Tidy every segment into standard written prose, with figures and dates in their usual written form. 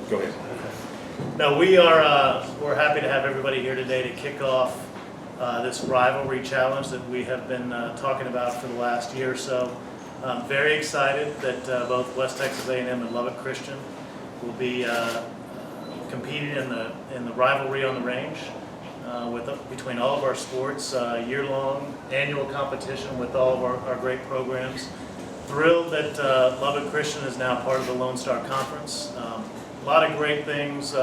Go ahead. No, we're happy to have everybody here today to kick off this rivalry challenge that we have been talking about for the last year or so. I'm very excited that both West Texas A&M and Lubbock Christian will be competing in the rivalry on the range between all of our sports, year-long annual competition with all of our great programs. Thrilled that Lubbock Christian is now part of the Lone Star Conference. A lot of great things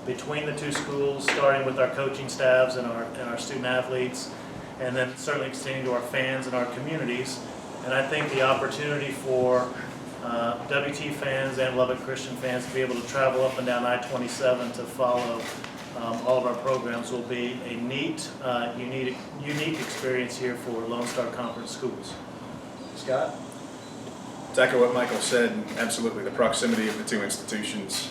between the two schools, starting with our coaching staffs and our student athletes, and then certainly extending to our fans and our communities. And I think the opportunity for WT fans and Lubbock Christian fans to be able to travel up and down I-27 to follow all of our programs will be a neat, unique experience here for Lone Star Conference schools. Scott? To echo what Michael said, absolutely the proximity of the two institutions,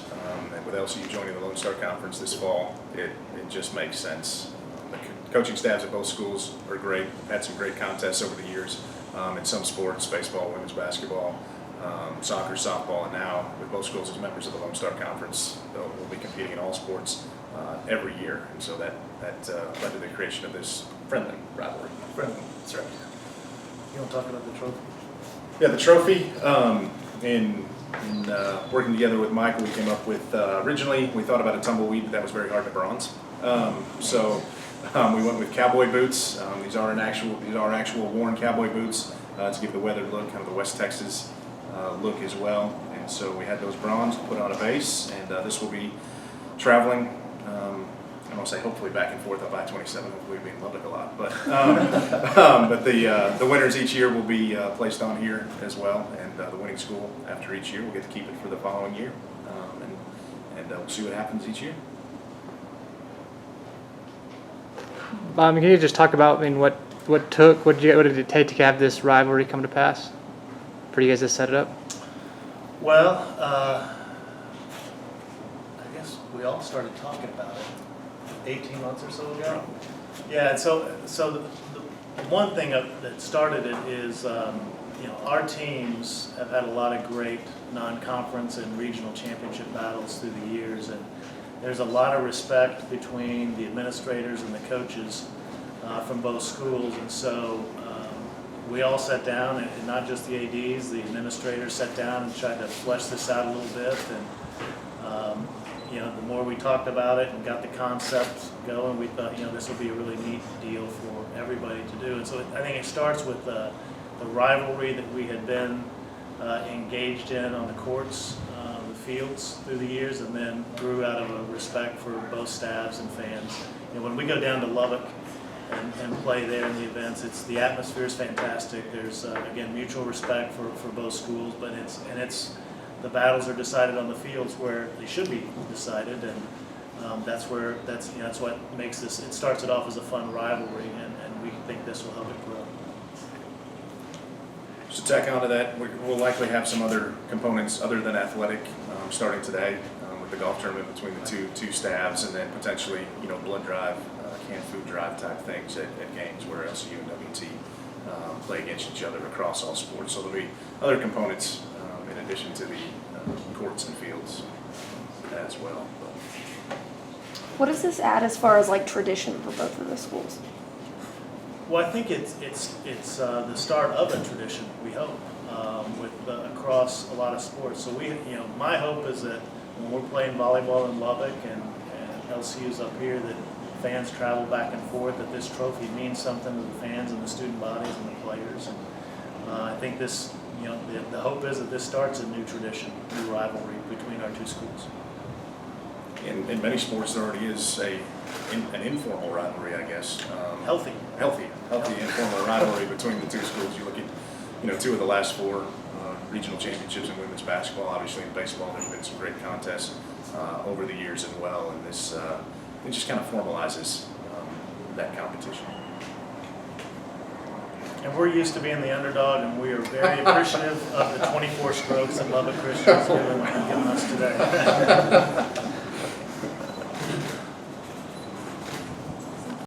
and with LCU joining the Lone Star Conference this fall, it just makes sense. The coaching staffs at both schools are great. We've had some great contests over the years in some sports, baseball, women's basketball, soccer, softball, and now with both schools as members of the Lone Star Conference, we'll be competing in all sports every year, and so that led to the creation of this friendly rivalry. Friendly, that's right. You want to talk about the trophy? Yeah, the trophy, in working together with Michael, we came up with, originally we thought about a tumbleweed, but that was very hard to bronze. So we went with cowboy boots. These are actual worn cowboy boots to give the weathered look, kind of the West Texas look as well. And so we had those bronze put on a base, and this will be traveling, I don't want to say hopefully back and forth up I-27, hopefully we'll be in Lubbock a lot, but but the winners each year will be placed on here as well, and the winning school after each year will get to keep it for the following year, and we'll see what happens each year. Can you just talk about, what did it take to have this rivalry come to pass for you guys to set it up? Well, I guess we all started talking about it 18 months or so ago. Yeah, so the one thing that started it is, our teams have had a lot of great non-conference and regional championship battles through the years, and there's a lot of respect between the administrators and the coaches from both schools, and so we all sat down, and not just the ADs, the administrators sat down and tried to flesh this out a little bit, and the more we talked about it and got the concept going, we thought, this would be a really neat deal for everybody to do. And so I think it starts with the rivalry that we had been engaged in on the courts, the fields through the years, and then grew out of a respect for both staffs and fans. When we go down to Lubbock and play there in the events, the atmosphere is fantastic. There's again mutual respect for both schools, but the battles are decided on the fields where they should be decided, and that's what makes this. It starts it off as a fun rivalry, and we think this will help it grow. So to tack onto that, we'll likely have some other components other than athletic starting today with the golf tournament between the two staffs, and then potentially blood drive, canned food drive type things at games where LCU and WT play against each other across all sports. So there'll be other components in addition to the courts and fields as well. What does this add as far as tradition for both of the schools? Well, I think it's the start of a tradition, we hope, across a lot of sports. So my hope is that when we're playing volleyball in Lubbock and LCU's up here, that fans travel back and forth, that this trophy means something to the fans and the student bodies and the players. And I think this, the hope is that this starts a new tradition, new rivalry between our two schools. In many sports, there already is an informal rivalry, I guess. Healthy Informal rivalry between the two schools. You look at, two of the last four regional championships in women's basketball. Obviously, in baseball, there's been some great contests over the years as well, and this it just kind of formalizes that competition. And we're used to being the underdog, and we are very appreciative of the 24 strokes that Lubbock Christian has given us today.